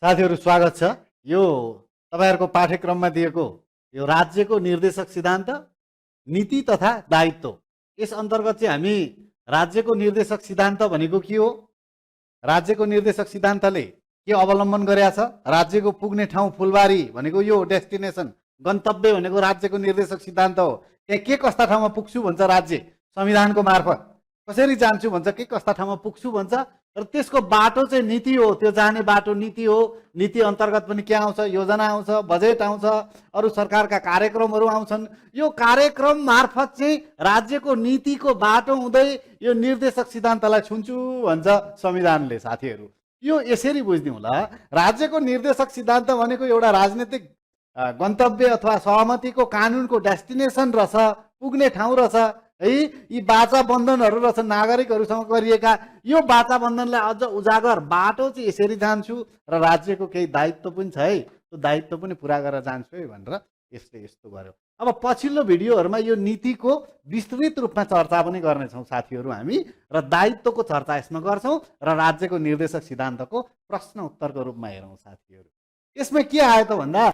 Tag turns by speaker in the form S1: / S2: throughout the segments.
S1: साथीहरू स्वागत छ। यो तपाईहरुको पाठ्यक्रममा दिएको यो राज्यको निर्देशक सिद्धान्त, नीति तथा दायित्व। यस अन्तर्गत चाहिँ हामी राज्यको निर्देशक सिद्धान्त भनेको के हो, राज्यको निर्देशक सिद्धान्तले के अवलम्बन गरेका छ, राज्यको पुग्ने ठाउँ फुलबारी भनेको यो डेस्टिनेसन गन्तव्य भनेको राज्यको निर्देशक सिद्धान्त हो। त्यहाँ के कस्ता ठाउँमा पुग्छु भन्छ राज्य संविधानको मार्फत, कसरी जान्छु भन्छ, के कस्ता ठाउँमा पुग्छु भन्छ, र त्यसको बाटो चाहिँ नीति हो। त्यो जाने बाटो नीति हो। नीति अन्तर्गत पनि के आउँछ, योजना आउँछ, बजेट आउँछ, अरू सरकारका कार्यक्रमहरू आउँछन्। यो कार्यक्रम मार्फत चाहिँ राज्यको नीतिको बाटो हुँदै यो निर्देशक सिद्धान्तलाई छुन्छु भन्छ संविधानले। साथीहरू यो यसरी बुझ्दिउँ होला, राज्यको निर्देशक सिद्धान्त भनेको एउटा राजनीतिक गन्तव्य अथवा सहमतिको कानुनको डेस्टिनेसन रहेछ, पुग्ने ठाउँ रहेछ है। यी बाचा बन्धनहरू रहेछ नागरिकहरूसँग गरिएका। यो बाचा बन्धनलाई अझ उजागर बाटो चाहिँ यसरी जान्छु र राज्यको केही दायित्व पनि छ है, त्यो दायित्व पनि पुरा गरेर जान्छु है भनेर यसले यस्तो गर्यो। अब पछिल्लो भिडियोहरूमा यो नीतिको विस्तृत रूपमा चर्चा पनि गर्नेछौँ साथीहरू हामी, र दायित्वको चर्चा यसमा गर्छौँ, र राज्यको निर्देशक सिद्धान्तको प्रश्न उत्तरको रूपमा हेरौँ साथीहरू। यसमा के आयो त भन्दा,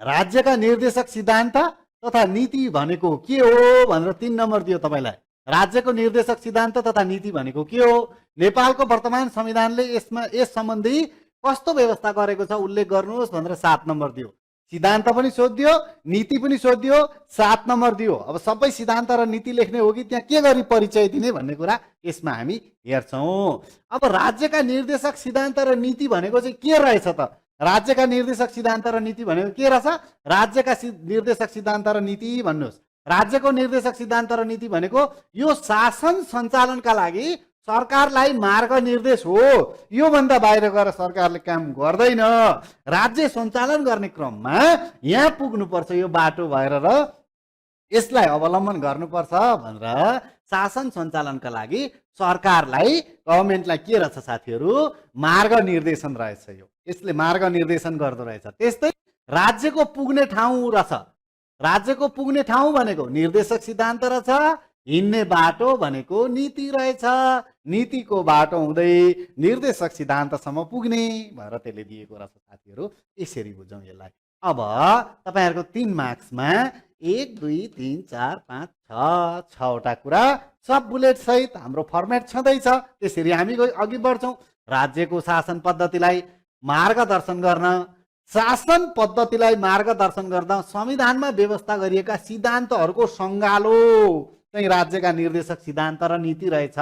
S1: राज्यका निर्देशक सिद्धान्त तथा नीति भनेको के हो भनेर 3 नम्बर दियो तपाईलाई। राज्यको निर्देशक सिद्धान्त तथा नीति भनेको के हो, नेपालको वर्तमान संविधानले यसमा यस सम्बन्धी कस्तो व्यवस्था गरेको छ उल्लेख गर्नुहोस् भनेर 7 नम्बर दियो। सिद्धान्त पनि सोधियो, नीति पनि सोधियो, 7 नम्बर दियो। अब सबै सिद्धान्त र नीति लेख्ने हो कि त्यहाँ के गरी परिचय दिने भन्ने कुरा यसमा हामी हेर्छौँ। अब राज्यका निर्देशक सिद्धान्त र नीति भनेको चाहिँ के रहेछ त? राज्यका निर्देशक सिद्धान्त र नीति भनेको के रहेछ? राज्यका निर्देशक सिद्धान्त र नीति भन्नुहोस्। राज्यको निर्देशक सिद्धान्त र नीति भनेको यो शासन सञ्चालनका लागि सरकारलाई मार्ग निर्देश हो। यो भन्दा बाहिर गएर सरकारले काम गर्दैन। राज्य सञ्चालन गर्ने क्रममा यहाँ पुग्नुपर्छ यो बाटो भएर र यसलाई अवलम्बन गर्नुपर्छ भनेर शासन सञ्चालनका लागि सरकारलाई, गभर्मेन्टलाई के रहेछ साथीहरू, मार्ग निर्देशन रहेछ। यो यसले मार्ग निर्देशन गर्दो रहेछ। त्यस्तै राज्यको पुग्ने ठाउँ रहेछ। राज्यको पुग्ने ठाउँ भनेको निर्देशक सिद्धान्त रहेछ, हिँड्ने बाटो भनेको नीति रहेछ। नीतिको बाटो हुँदै निर्देशक सिद्धान्तसम्म पुग्ने भनेर त्यसले दिएको रहेछ साथीहरू। यसरी बुझौँ यसलाई। अब तपाईहरुको 3 मार्क्समा 1 2 3 4 5 6वटा कुरा सब बुलेट सहित हाम्रो फर्मेट छँदैछ। त्यसरी हामी अघि बढ्छौँ। राज्यको शासन पद्धतिलाई मार्गदर्शन गर्न, शासन पद्धतिलाई मार्गदर्शन गर्दा संविधानमा व्यवस्था गरिएका सिद्धान्तहरूको सङ्गालो चाहिँ राज्यका निर्देशक सिद्धान्त र नीति रहेछ।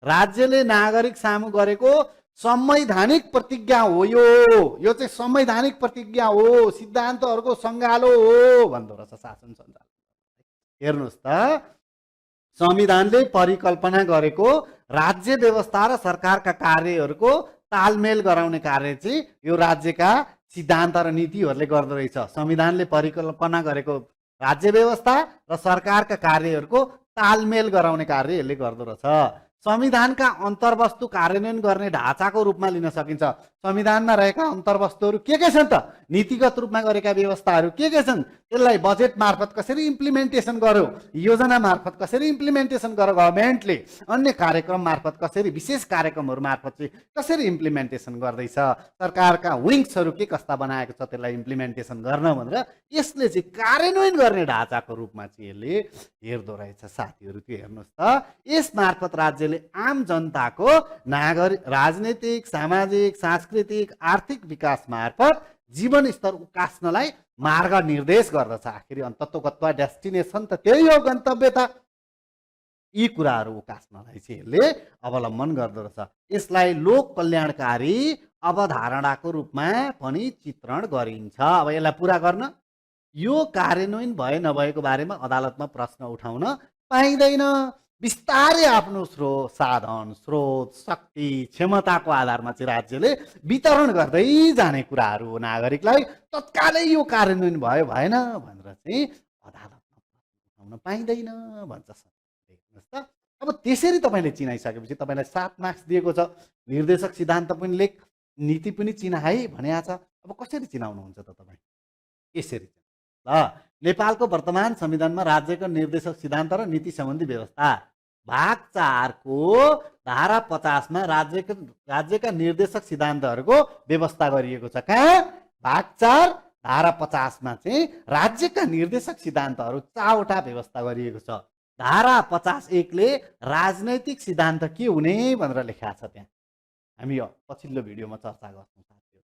S1: राज्यले नागरिक सामु गरेको संवैधानिक प्रतिज्ञा हो। यो चाहिँ संवैधानिक प्रतिज्ञा हो, सिद्धान्तहरूको सङ्गालो हो भन्दो रहेछ शासन सञ्चालन। हेर्नुहोस् त, संविधानले परिकल्पना गरेको राज्य व्यवस्था र सरकारका कार्यहरूको तालमेल गराउने कार्य चाहिँ यो राज्यका सिद्धान्त र नीतिहरूले गर्दो रहेछ। संविधानले परिकल्पना गरेको राज्य व्यवस्था र सरकारका कार्यहरूको तालमेल गराउने कार्य यसले गर्दो रहेछ। संविधानका अन्तर्वस्तु कार्यान्वयन गर्ने ढाँचाको रूपमा लिन सकिन्छ। संविधानमा रहेका अन्तर्वस्तुहरू के छन् त? नीतिगत रूपमा गरेका व्यवस्थाहरू के छन्? त्यसलाई बजेट मार्फत कसरी इम्प्लिमेन्टेसन गर्यो, योजना मार्फत कसरी इम्प्लिमेन्टेसन गर्यो गभर्मेन्टले, अन्य कार्यक्रम मार्फत कसरी, विशेष कार्यक्रमहरू मार्फत चाहिँ कसरी इम्प्लिमेन्टेसन गर्दैछ, सरकारका विङ्सहरू के कस्ता बनाएको छ त्यसलाई इम्प्लिमेन्टेसन गर्न भनेर यसले चाहिँ कार्यान्वयन गर्ने ढाँचाको रूपमा चाहिँ यसले हेर्दो रहेछ साथीहरू। त्यो हेर्नुहोस् त, यस मार्फत राज्यले आम जनताको राजनीतिक, सामाजिक, सांस्कृतिक, आर्थिक विकास मार्फत जीवन स्तर उकास्नलाई मार्ग निर्देश गर्दछ। आखिरी अन्तत्वगत्वा डेस्टिनेसन त त्यही हो, गन्तव्य त। यी कुराहरू उकास्नलाई चाहिँ यसले अवलम्बन गर्दो रहेछ। यसलाई लोक कल्याणकारी अवधारणाको रूपमा पनि चित्रण गरिन्छ। अब यसलाई पुरा गर्न यो कार्यान्वयन भए नभएको बारेमा अदालतमा प्रश्न उठाउन पाइँदैन। बिस्तारै आफ्नो साधन, स्रोत, शक्ति, क्षमताको आधारमा चाहिँ राज्यले वितरण गर्दै जाने कुराहरू हो। नागरिकलाई तत्कालै यो कार्यान्वयन भयो भएन भनेर चाहिँ अदालतमा उठाउन पाइँदैन भन्छ। हेर्नुहोस् त, अब त्यसरी तपाईँले चिनाइसकेपछि तपाईँलाई 7 मार्क्स दिएको छ। निर्देशक सिद्धान्त पनि लेख, नीति पनि चिना है भनेको छ। अब कसरी चिनाउनुहुन्छ त तपाईँ? यसरी ल, नेपालको वर्तमान संविधानमा राज्यको निर्देशक सिद्धान्त र नीति सम्बन्धी व्यवस्था भाग 4 को धारा 50 मा राज्यका निर्देशक सिद्धान्तहरूको व्यवस्था गरिएको छ। कहाँ? भाग 4 धारा 50 मा चाहिँ राज्यका निर्देशक सिद्धान्तहरू 4 वटा व्यवस्था गरिएको छ। धारा 51 ले राजनैतिक सिद्धान्त के हुने भनेर लेखा छ त्यहाँ। हामी पछिल्लो भिडियोमा चर्चा गर्छौँ साथीहरु।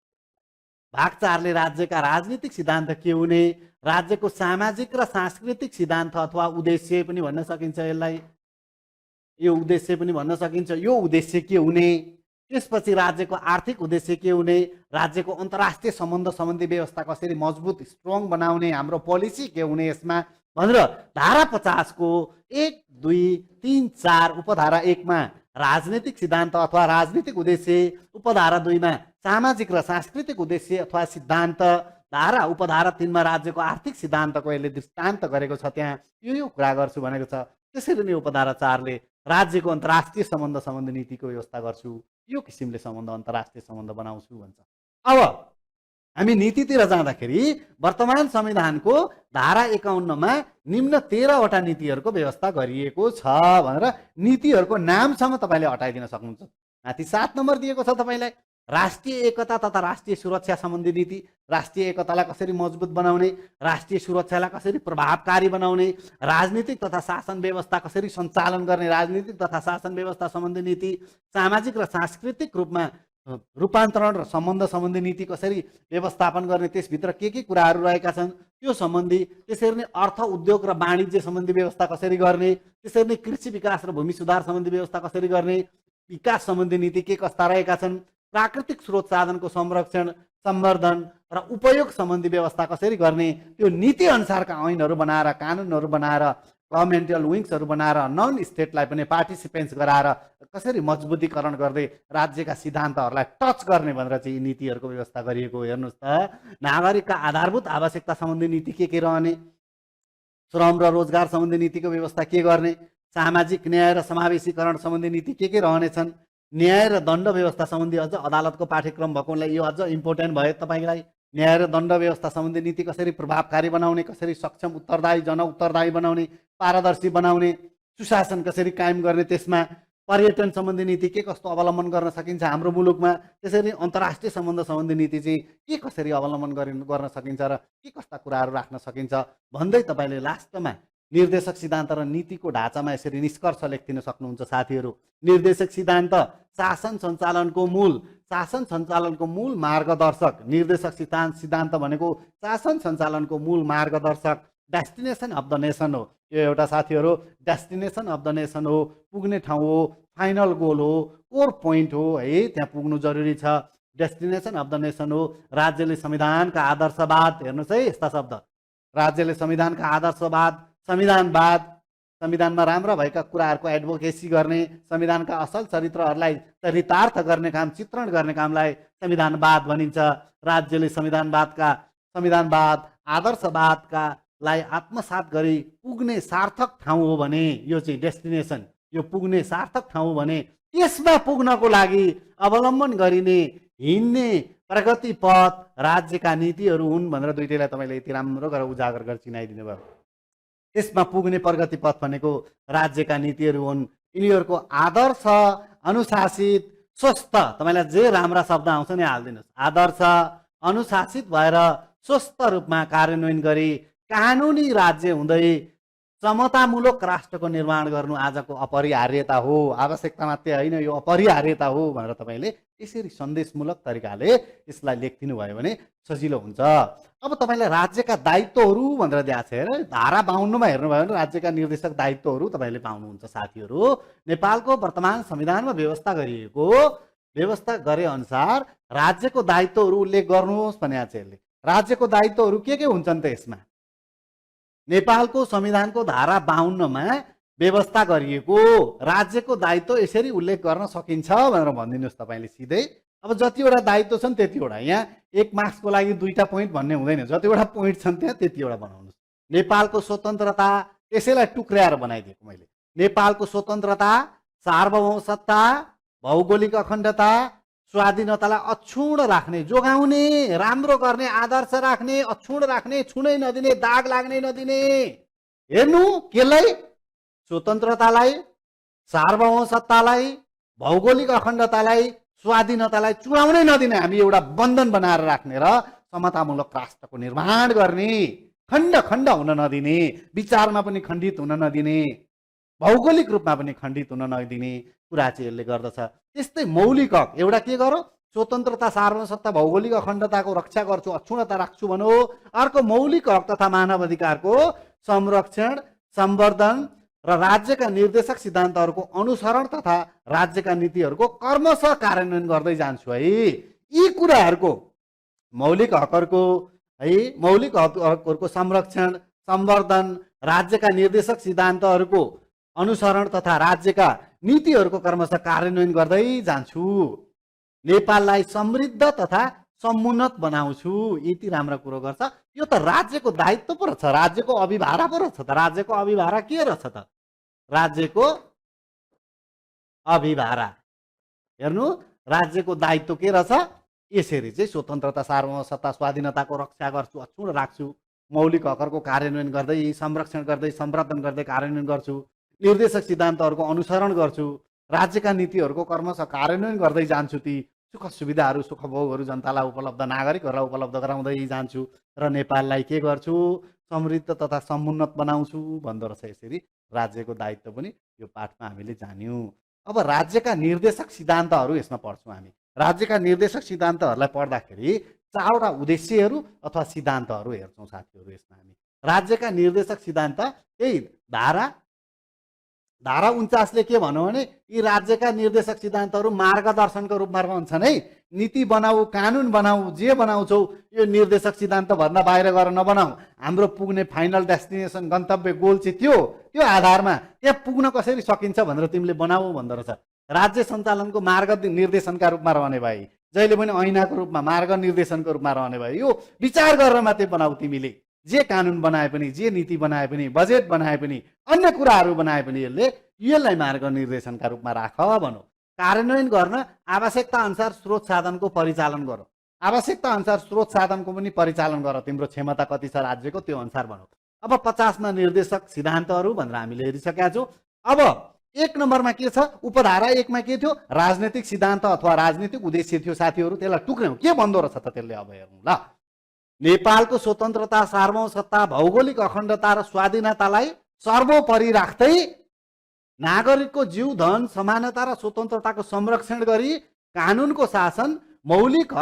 S1: भाग 4 ले राज्यका राजनीतिक सिद्धान्त के हुने, राज्यको सामाजिक र सांस्कृतिक सिद्धान्त अथवा उद्देश्य पनि भन्न सकिन्छ यसलाई। यो उद्देश्य पनि भन्न सकिन्छ। यो उद्देश्य के हुने, त्यसपछि राज्यको आर्थिक उद्देश्य के हुने, राज्यको अन्तर्राष्ट्रिय सम्बन्ध सम्बन्धी व्यवस्था कसरी मजबुत स्ट्रङ बनाउने, हाम्रो पोलिसी के हुने यसमा भनेर धारा 50 को 1, 2, 3, 4 उपधारा 1 मा राजनीतिक सिद्धान्त अथवा राजनीतिक उद्देश्य, उपधारा 2 मा सामाजिक र सांस्कृतिक उद्देश्य अथवा सिद्धान्त, धारा उपधारा 3 मा राज्यको आर्थिक सिद्धान्तको यसले दृष्टान्त गरेको छ। त्यहाँ यो कुरा गर्छु भनेको छ। त्यसरी नै उपधारा 4 ले राज्यको अन्तर्राष्ट्रिय सम्बन्ध सम्बन्धी नीतिको व्यवस्था गर्छु, यो किसिमले सम्बन्ध अन्तर्राष्ट्रिय सम्बन्ध बनाउँछु भन्छ। अब हामी नीतितिर जाँदाखेरि वर्तमान संविधानको धारा 51 मा निम्न 13 वटा नीतिहरूको व्यवस्था गरिएको छ भनेर नीतिहरूको नामसम्म तपाईले हटाइदिन सक्नुहुन्छ। माथि 7 नम्बर दिएको छ तपाईलाई, राष्ट्रिय एकता तथा राष्ट्रिय सुरक्षा सम्बन्धी नीति, राष्ट्रिय एकतालाई कसरी मजबुत बनाउने, राष्ट्रिय सुरक्षालाई कसरी प्रभावकारी बनाउने, राजनीतिक तथा शासन व्यवस्था कसरी सञ्चालन गर्ने, राजनीतिक तथा शासन व्यवस्था सम्बन्धी नीति, सामाजिक र सांस्कृतिक रूपमा रूपान्तरण र सम्बन्ध सम्बन्धी नीति कसरी व्यवस्थापन गर्ने, त्यसभित्र के कुराहरू रहेका छन् त्यो सम्बन्धी, त्यसरी नै अर्थ उद्योग र वाणिज्य सम्बन्धी व्यवस्था कसरी गर्ने, त्यसरी नै कृषि विकास र भूमि सुधार सम्बन्धी व्यवस्था कसरी गर्ने, विकास सम्बन्धी नीति के कस्ता रहेका छन्, प्राकृतिक स्रोत साधनको संरक्षण, सम्वर्धन र उपयोग सम्बन्धी व्यवस्था कसरी गर्ने, त्यो नीति अनुसारका ऐनहरू बनाएर, कानुनहरू बनाएर, गभर्मेन्टल विङ्सहरू बनाएर, नन स्टेटलाई पनि पार्टिसिपेन्ट्स गराएर कसरी मजबुतीकरण गर्दै राज्यका सिद्धान्तहरूलाई टच गर्ने भनेर चाहिँ यी नीतिहरूको व्यवस्था गरिएको। हेर्नुहोस् त, नागरिकका आधारभूत आवश्यकता सम्बन्धी नीति के रहने, श्रम र रोजगार सम्बन्धी नीतिको व्यवस्था के गर्ने, सामाजिक न्याय र समावेशीकरण सम्बन्धी नीति के रहनेछन्, न्याय र दण्ड व्यवस्था सम्बन्धी अझ अदालतको पाठ्यक्रम भएकोलाई यो अझ इम्पोर्टेन्ट भयो तपाईलाई। न्याय र दण्ड व्यवस्था सम्बन्धी नीति कसरी प्रभावकारी बनाउने, कसरी सक्षम उत्तरदायी जन उत्तरदायी बनाउने, पारदर्शी बनाउने, सुशासन कसरी कायम गर्ने, त्यसमा पर्यटन सम्बन्धी नीति के कस्तो अवलम्बन गर्न सकिन्छ हाम्रो मुलुकमा, त्यसरी अन्तर्राष्ट्रिय सम्बन्ध सम्बन्धी नीति चाहिँ के कसरी अवलम्बन गर्न सकिन्छ र के कस्ता कुराहरू राख्न सकिन्छ भन्दै तपाईले लास्टमा निर्देशक सिद्धान्त र नीतिको ढाँचामा यसरी निष्कर्ष लेख्दिन सक्नुहुन्छ साथीहरू। निर्देशक सिद्धान्त शासन सञ्चालनको मूल मार्गदर्शक, निर्देशक सिद्धान्त भनेको शासन सञ्चालनको मूल मार्गदर्शक, डेस्टिनेसन अफ द नेसन हो। यो एउटा साथीहरू डेस्टिनेसन अफ द नेसन हो, पुग्ने ठाउँ हो, फाइनल गोल हो, कोर पोइन्ट हो है, त्यहाँ पुग्नु जरुरी छ। डेस्टिनेसन अफ द नेसन हो। राज्यले संविधानका आदर्शवाद, हेर्नुहोस् है यस्ता शब्द, राज्यले संविधानका आदर्शवाद, संविधानवाद, संविधानमा राम्रा भएका कुराहरूको एडभोकेसी गर्ने, संविधानका असल चरित्रहरूलाई चरितार्थ गर्ने काम, चित्रण गर्ने कामलाई संविधानवाद भनिन्छ। राज्यले संविधानवाद आदर्शवादका लाई आत्मसात गरी पुग्ने सार्थक ठाउँ हो भने यो चाहिँ डेस्टिनेसन, यो पुग्ने सार्थक ठाउँ हो भने त्यसमा पुग्नको लागि अवलम्बन गरिने हिँड्ने प्रगति पथ राज्यका नीतिहरू हुन् भनेर दुईटैलाई तपाईले यति राम्रो गरेर उजागर गरेर चिनाइदिनु भयो। त्यसमा पुग्ने प्रगति पथ भनेको राज्यका नीतिहरू हुन्। यिनीहरूको आदर्श, अनुशासित, स्वस्थ, तपाईलाई जे राम्रा शब्द आउँछ नि हाल्दिनुहोस्, आदर्श अनुशासित भएर स्वस्थ रूपमा कार्यान्वयन गरी कानुनी राज्य हुँदै समतामूलक राष्ट्रको निर्माण गर्नु आजको अपरिहार्यता हो। आवश्यकता मात्रै होइन, यो अपरिहार्यता हो भनेर तपाईले यसरी सन्देशमूलक तरिकाले यसलाई लेखिदिनु भयो भने सजिलो हुन्छ। अब तपाईलाई राज्यका दायित्वहरू भनेर दिएको छ हेर, धारा 52 मा हेर्नुभयो भने राज्यका निर्देशक दायित्वहरू तपाईले पाउनुहुन्छ साथीहरू। नेपालको वर्तमान संविधानमा व्यवस्था गरे अनुसार राज्यको दायित्वहरू उल्लेख गर्नुहोस् भनेको छ यसले। राज्यको दायित्वहरू के हुन्छन् त यसमा? नेपालको संविधानको धारा 52 मा व्यवस्था गरिएको राज्यको दायित्व यसरी उल्लेख गर्न सकिन्छ भनेर भनिदिनुहोस् तपाईले सिधै। अब जतिवटा दायित्व छन् त्यतिवटा, यहाँ 1 मार्क्सको लागि 2टा पोइन्ट भन्ने हुँदैन, जतिवटा पोइन्ट छन् त्यहाँ त्यतिवटा बनाउनुहोस्। नेपालको स्वतन्त्रता, यसैलाई टुक्र्याएर बनाइदिएको मैले। नेपालको स्वतन्त्रता, सार्वभौमसत्ता, भौगोलिक अखण्डता, स्वाधीनतालाई अक्षुण्ण राख्ने, जोगाउने, राम्रो गर्ने, आदर्श राख्ने, अक्षुण्ण राख्ने, छुनै नदिने, दाग लाग्नै नदिने। हेर्नु केलाई? स्वतन्त्रतालाई, सार्वभौमसत्तालाई, भौगोलिक अखण्डतालाई स्वाधीनतालाई चुडाउनै नदिने हामी एउटा बन्धन बनाएर राख्ने र समतामूलक राष्ट्रको निर्माण गर्ने, खण्ड खण्ड हुन नदिने, विचारमा पनि खण्डित हुन नदिने, भौगोलिक रूपमा पनि खण्डित हुन नदिने कुरा चाहिँ यसले गर्दछ। त्यस्तै मौलिक हक एउटा के गरौँ, स्वतन्त्रता सार्वभौमसत्ता भौगोलिक अखण्डताको रक्षा गर्छु, अक्षुण्णता राख्छु भनौ। अर्को मौलिक हक तथा मानव अधिकारको संरक्षण, सम्वर्धन र राज्यका निर्देशक सिद्धान्तहरूको अनुसरण तथा राज्यका नीतिहरूको कर्मशः कार्यान्वयन गर्दै जान्छु है। यी कुराहरूको मौलिक हकहरूको संरक्षण, सम्वर्धन, राज्यका निर्देशक सिद्धान्तहरूको अनुसरण तथा राज्यका नीतिहरूको क्रमशः कार्यान्वयन गर्दै जान्छु। नेपाललाई समृद्ध तथा समुन्नत बनाउँछु। यति राम्रो कुरो गर्छ। यो त राज्यको दायित्व पो रहेछ, राज्यको अभिभारा पो रहेछ त। राज्यको अभिभारा के रहेछ त? राज्यको अभिभारा हेर्नु, राज्यको दायित्व के रहेछ? यसरी चाहिँ स्वतन्त्रता सार्वभौमसत्ता स्वाधीनताको रक्षा गर्छु, अक्षुण्ण राख्छु, मौलिक हकहरूको कार्यान्वयन गर्दै संरक्षण गर्दै सम्वर्धन गर्दै कार्यान्वयन गर्छु, निर्देशक सिद्धान्तहरूको अनुसरण गर्छु, राज्यका नीतिहरूको क्रमशः कार्यान्वयन गर्दै जान्छु, ती सुख सुविधाहरू सुखभोगहरू जनतालाई उपलब्ध, नागरिकहरूलाई उपलब्ध गराउँदै जान्छु र नेपाललाई के गर्छु? समृद्ध तथा समुन्नत बनाउँछु भन्दो रहेछ। यसरी राज्यको दायित्व पनि यो पाठमा हामीले जान्यौँ। अब राज्यका निर्देशक सिद्धान्तहरू यसमा पढ्छौँ हामी। राज्यका निर्देशक सिद्धान्तहरूलाई पढ्दाखेरि 4वटा उद्देश्यहरू अथवा सिद्धान्तहरू हेर्छौँ साथीहरू यसमा हामी। राज्यका निर्देशक सिद्धान्त यही धारा 49ले के भन्यो भने यी राज्यका निर्देशक सिद्धान्तहरू मार्गदर्शनको रूपमा रहन्छन् है। नीति बनाऊ, कानुन बनाऊ, जे बनाउँछौ यो निर्देशक सिद्धान्त भन्दा बाहिर गएर नबनाऊ। हाम्रो पुग्ने फाइनल डेस्टिनेसन, गन्तव्य गोल चाहिँ त्यो आधारमा त्यहाँ पुग्न कसरी सकिन्छ भनेर तिमीले बनाऊ भन्दो रहेछ। राज्य सञ्चालनको मार्ग निर्देशनका रूपमा रहने भए, जहिले पनि ऐनाको रूपमा मार्ग निर्देशनको रूपमा रहने भए यो विचार गरेर मात्रै बनाऊ। तिमीले जे कानुन बनाए पनि, जे नीति बनाए पनि, बजेट बनाए पनि, अन्य कुराहरू बनाए पनि यसलाई मार्ग निर्देशनका रूपमा राख भनौँ। कार्यान्वयन गर्न आवश्यकता अनुसार स्रोत साधनको परिचालन गर। आवश्यकता अनुसार स्रोत साधनको पनि परिचालन गर। तिम्रो क्षमता कति छ राज्यको त्यो अनुसार भनौँ। अब 50मा निर्देशक सिद्धान्तहरू भनेर हामीले हेरिसकेका छौँ। अब 1 नम्बरमा के छ? उपधारा 1मा के थियो? राजनीतिक सिद्धान्त अथवा राजनीतिक उद्देश्य थियो साथीहरू। त्यसलाई टुक्र्यौँ, के भन्दो रहेछ त त्यसले? अब हेर्नु ल। नेपालको स्वतन्त्रता सार्वभौमसत्ता भौगोलिक अखण्डता र स्वाधीनतालाई सर्वोपरि राख्दै नागरिकको जीव, धन, समानता र स्वतन्त्रताको संरक्षण गरी कानुनको शासन, मौलिक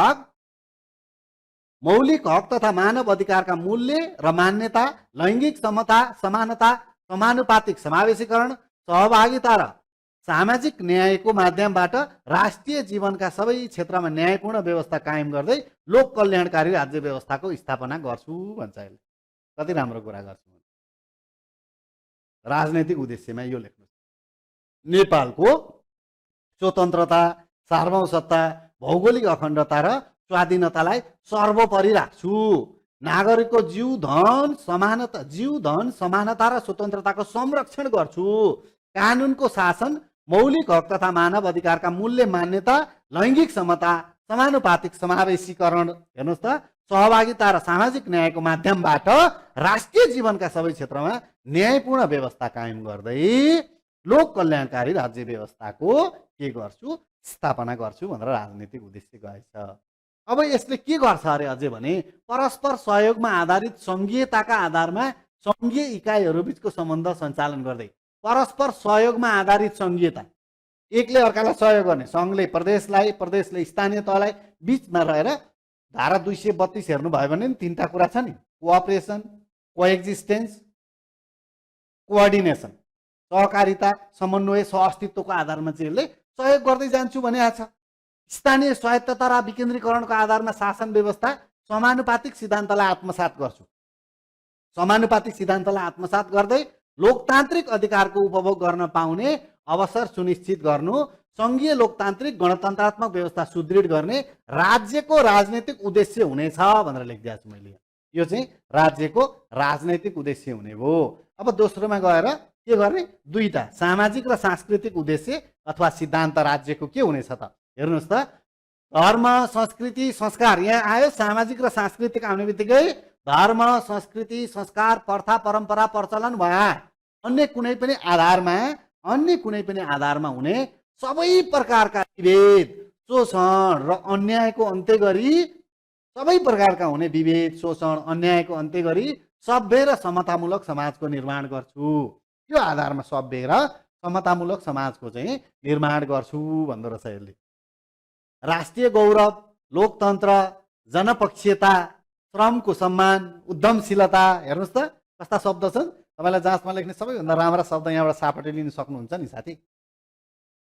S1: हक तथा मानव अधिकारका मूल्य र मान्यता, लैङ्गिक समता, समानता, समानुपातिक समावेशीकरण, सहभागिता र सामाजिक न्यायको माध्यमबाट राष्ट्रिय जीवनका सबै क्षेत्रमा न्यायपूर्ण व्यवस्था कायम गर्दै लोक कल्याणकारी राज्य व्यवस्थाको स्थापना गर्छु भन्छ। यसले कति राम्रो कुरा गर्छु। राजनैतिक उद्देश्यमा यो लेख्नु, नेपालको स्वतन्त्रता सार्वभौमसत्ता भौगोलिक अखण्डता र स्वाधीनतालाई सर्वोपरि राख्छु। नागरिकको जीव, धन, समानता र स्वतन्त्रताको संरक्षण गर्छु। कानुनको शासन, मौलिक हक तथा मानव अधिकारका मूल्य, मान्यता, लैङ्गिक समता, समानुपातिक समावेशीकरण, हेर्नुहोस् त, सहभागिता र सामाजिक न्यायको माध्यमबाट राष्ट्रिय जीवनका सबै क्षेत्रमा न्यायपूर्ण व्यवस्था कायम गर्दै लोक कल्याणकारी राज्य व्यवस्थाको के गर्छु? स्थापना गर्छु भनेर राजनीतिक उद्देश्य गएछ। अब यसले के गर्छ अरे अझै भने परस्पर सहयोगमा आधारित सङ्घीयताका आधारमा सङ्घीय इकाइहरू बिचको सम्बन्ध सञ्चालन गर्दै, परस्पर सहयोगमा आधारित सङ्घीयता, एकले अर्कालाई सहयोग गर्ने, सङ्घले प्रदेशलाई, प्रदेशले स्थानीय तहलाई, बिचमा रहेर धारा 232 हेर्नुभयो भने नि 3टा कुरा छ नि, कोअपरेसन, कोएक्जिस्टेन्स, कोअर्डिनेसन, सहकारिता, समन्वय, सहअस्तित्वको आधारमा चाहिँ यसले सहयोग गर्दै जान्छु भनेको छ। स्थानीय स्वायत्तता र विकेन्द्रीकरणको आधारमा शासन व्यवस्था, समानुपातिक सिद्धान्तलाई आत्मसात गर्छु। समानुपातिक सिद्धान्तलाई आत्मसात गर्दै लोकतान्त्रिक अधिकारको उपभोग गर्न पाउने अवसर सुनिश्चित गर्नु, सङ्घीय लोकतान्त्रिक गणतन्त्रात्मक व्यवस्था सुदृढ गर्ने राज्यको राजनैतिक उद्देश्य हुनेछ भनेर लेखिदिएको छु मैले। यो चाहिँ राज्यको राजनैतिक उद्देश्य हुने भयो। अब दोस्रोमा गएर के गर्ने? 2टा सामाजिक र सांस्कृतिक उद्देश्य अथवा सिद्धान्त राज्यको के हुनेछ त? हेर्नुहोस् त, धर्म, संस्कृति, संस्कार, यहाँ आयो। सामाजिक र सांस्कृतिक आउने बित्तिकै धर्म, संस्कृति, संस्कार, प्रथा, परम्परा, प्रचलन भए अन्य कुनै पनि आधारमा हुने सबै प्रकारका विभेद, शोषण र अन्यायको अन्त्य गरी सबै प्रकारका हुने विभेद, शोषण, अन्यायको अन्त्य गरी सभ्य र समतामूलक समाजको निर्माण गर्छु। यो आधारमा सभ्य र समतामूलक समाजको चाहिँ निर्माण गर्छु भन्दो रहेछ यसले। राष्ट्रिय गौरव, लोकतन्त्र, जनपक्षीयता, श्रमको सम्मान, उद्यमशीलता, हेर्नुहोस् त कस्ता शब्द छन्। तपाईँलाई जाँचमा लेख्ने सबैभन्दा राम्रा शब्द यहाँबाट सापटे लिन सक्नुहुन्छ नि साथी।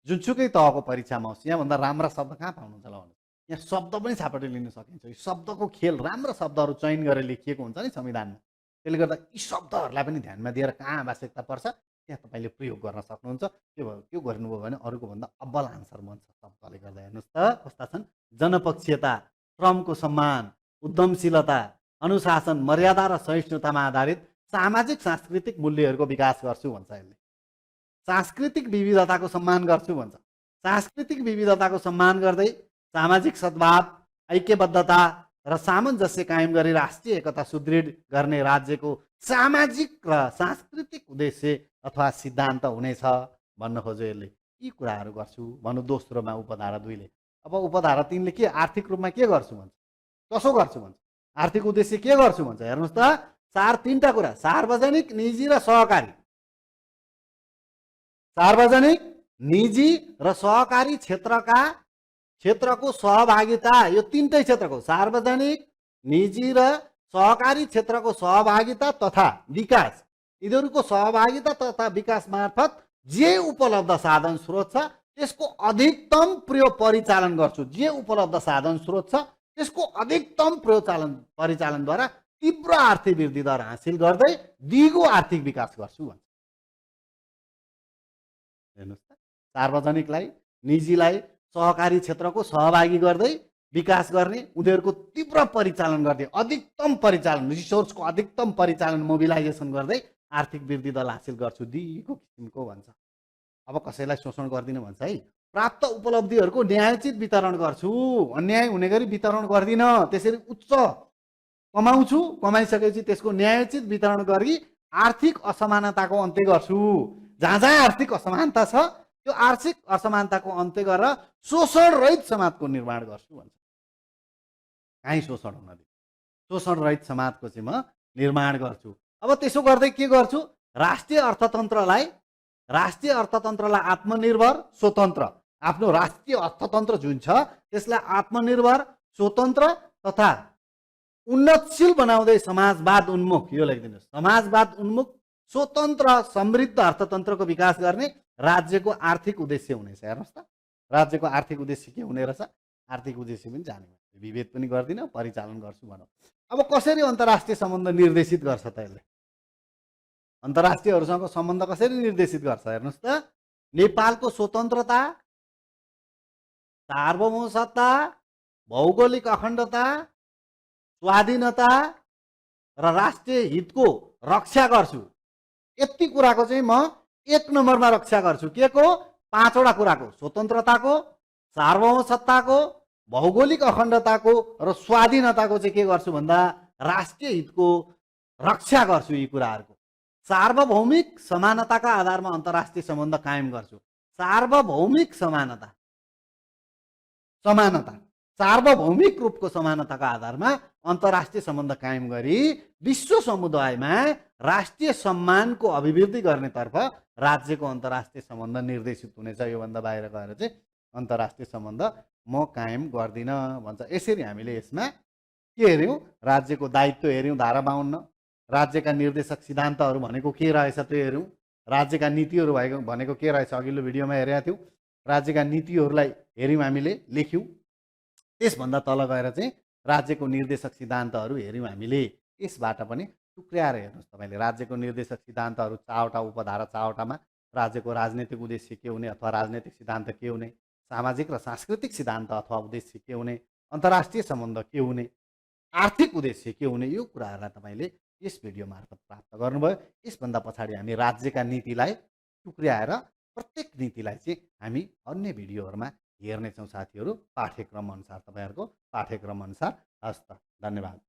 S1: जुनसुकै तहको परीक्षामा होस्, यहाँभन्दा राम्रा शब्द कहाँ पाउनुहुन्छ ल भन्नुहोस्। यहाँ शब्द पनि छापटे लिन सकिन्छ। यो शब्दको खेल, राम्रा शब्दहरू चयन गरेर लेखिएको हुन्छ नि संविधानमा। त्यसले गर्दा यी शब्दहरूलाई पनि ध्यानमा दिएर कहाँ आवश्यकता पर्छ त्यहाँ तपाईँले प्रयोग गर्न सक्नुहुन्छ। त्यो गर्नुभयो भने अरूको भन्दा अब्बल आन्सर बन्छ शब्दले गर्दा। हेर्नुहोस् त कस्ता छन्। जनपक्षीयता, श्रमको सम्मान, उद्यमशीलता, अनुशासन, मर्यादा र सहिष्णुतामा आधारित सामाजिक सांस्कृतिक मूल्यहरूको विकास गर्छु भन्छ यसले। सांस्कृतिक विविधताको सम्मान गर्छु भन्छ। सांस्कृतिक विविधताको सम्मान गर्दै सामाजिक सद्भाव, ऐक्यबद्धता र सामञ्जस्य कायम गरी राष्ट्रिय एकता सुदृढ गर्ने राज्यको सामाजिक र सांस्कृतिक उद्देश्य अथवा सिद्धान्त हुनेछ भन्न खोज्यो यसले। यी कुराहरू गर्छु भन्नु दोस्रोमा उपधारा 2 ले। अब उपधारा 3 ले के आर्थिक रूपमा के गर्छु भन्छ, कसो गर्छु भन्छ, आर्थिक उद्देश्य के गर्छु भन्छ। हेर्नुहोस् त, 3टा कुरा, सार्वजनिक, निजी र सहकारी। सार्वजनिक, निजी र सहकारी क्षेत्रको सहभागिता, यो 3टै क्षेत्रको सार्वजनिक, निजी र सहकारी क्षेत्रको सहभागिता तथा विकास, यिनीहरूको सहभागिता तथा विकास मार्फत जे उपलब्ध साधन स्रोत छ त्यसको अधिकतम प्रयोग परिचालन गर्छु। जे उपलब्ध साधन स्रोत छ त्यसको अधिकतम परिचालनद्वारा तीव्र आर्थिक वृद्धि दर हासिल गर्दै दिगो आर्थिक विकास गर्छु भन्छ। हेर्नुहोस् त, सार्वजनिकलाई, निजीलाई, सहकारी क्षेत्रको सहभागी गर्दै विकास गर्ने, उनीहरूको तीव्र परिचालन गर्दै अधिकतम परिचालन, रिसोर्सको अधिकतम परिचालन, मोबिलाइजेसन गर्दै आर्थिक वृद्धि दर हासिल गर्छु दिगो किसिमको भन्छ। अब कसैलाई शोषण गर्दिनँ भन्छ है। प्राप्त उपलब्धिहरूको न्यायोचित वितरण गर्छु, अन्याय हुने गरी वितरण गर्दिनँ। त्यसरी उच्च कमाउँछु, कमाइसकेपछि त्यसको न्यायोचित वितरण गरी आर्थिक असमानताको अन्त्य गर्छु। जहाँ जहाँ आर्थिक असमानता छ त्यो आर्थिक असमानताको अन्त्य गरेर शोषण रहित समाजको निर्माण गर्छु भन्छ। कहीँ शोषण हुन दिनु, शोषण रहित समाजको चाहिँ म निर्माण गर्छु। अब त्यसो गर्दै के गर्छु, राष्ट्रिय अर्थतन्त्रलाई आत्मनिर्भर, स्वतन्त्र, आफ्नो राष्ट्रिय अर्थतन्त्र जुन छ त्यसलाई आत्मनिर्भर, स्वतन्त्र तथा उन्नतशील बनाउँदै समाजवाद उन्मुख, यो लेखिदिनुहोस्, समाजवाद उन्मुख, स्वतन्त्र, समृद्ध अर्थतन्त्रको विकास गर्ने राज्यको आर्थिक उद्देश्य हुनेछ। हेर्नुहोस् त, राज्यको आर्थिक उद्देश्य के हुने रहेछ, आर्थिक उद्देश्य पनि जाने, विभेद पनि गर्दिनँ, परिचालन गर्छु भनौँ। अब कसरी अन्तर्राष्ट्रिय सम्बन्ध निर्देशित गर्छ त यसले, अन्तर्राष्ट्रियहरूसँग सम्बन्ध कसरी निर्देशित गर्छ। हेर्नुहोस् त, नेपालको स्वतन्त्रता, सार्वभौमसत्ता, भौगोलिक अखण्डता, स्वाधीनता र राष्ट्रिय हितको रक्षा गर्छु। यति कुराको चाहिँ म 1 नम्बरमा रक्षा गर्छु। के को? 5वटा कुराको, स्वतन्त्रताको, सार्वभौमसत्ताको, भौगोलिक अखण्डताको र स्वाधीनताको चाहिँ के गर्छु भन्दा राष्ट्रिय हितको रक्षा गर्छु। यी कुराहरूको सार्वभौमिक समानताका आधारमा अन्तर्राष्ट्रिय सम्बन्ध कायम गर्छु। सार्वभौमिक समानता, सार्वभौमिक रूपको समानताका आधारमा अन्तर्राष्ट्रिय सम्बन्ध कायम गरी विश्व समुदायमा राष्ट्रिय सम्मानको अभिवृद्धि गर्नेतर्फ राज्यको अन्तर्राष्ट्रिय सम्बन्ध निर्देशित हुनेछ। योभन्दा बाहिर गएर चाहिँ अन्तर्राष्ट्रिय सम्बन्ध म कायम गर्दिनँ भन्छ। यसरी हामीले यसमा के हेऱ्यौँ, राज्यको दायित्व हेऱ्यौँ, धारा 52, राज्यका निर्देशक सिद्धान्तहरू भनेको के रहेछ त्यो हेऱ्यौँ, राज्यका नीतिहरू भनेको के रहेछ अघिल्लो भिडियोमा हेरेका थियौँ, राज्यका नीतिहरूलाई हेऱ्यौँ, हामीले लेख्यौँ। त्यसभन्दा तल गएर चाहिँ राज्यको निर्देशक सिद्धान्तहरू हेऱ्यौँ हामीले। यसबाट पनि टुक्र्याएर हेर्नुहोस् तपाईँले, राज्यको निर्देशक सिद्धान्तहरू 4वटा उपधारा, 4वटामा राज्यको राजनीतिक उद्देश्य के हुने अथवा राजनीतिक सिद्धान्त के हुने, सामाजिक र सांस्कृतिक सिद्धान्त अथवा उद्देश्य के हुने, अन्तर्राष्ट्रिय सम्बन्ध के हुने, आर्थिक उद्देश्य के हुने, यो कुराहरूलाई तपाईँले यस भिडियो मार्फत प्राप्त गर्नुभयो। यसभन्दा पछाडि हामी राज्यका नीतिलाई टुक्र्याएर प्रत्येक नीतिलाई चाहिँ हामी अन्य भिडियोहरूमा हेर्नेछौँ साथीहरू, पाठ्यक्रम अनुसार, तपाईँहरूको पाठ्यक्रम अनुसार। हस् त, धन्यवाद।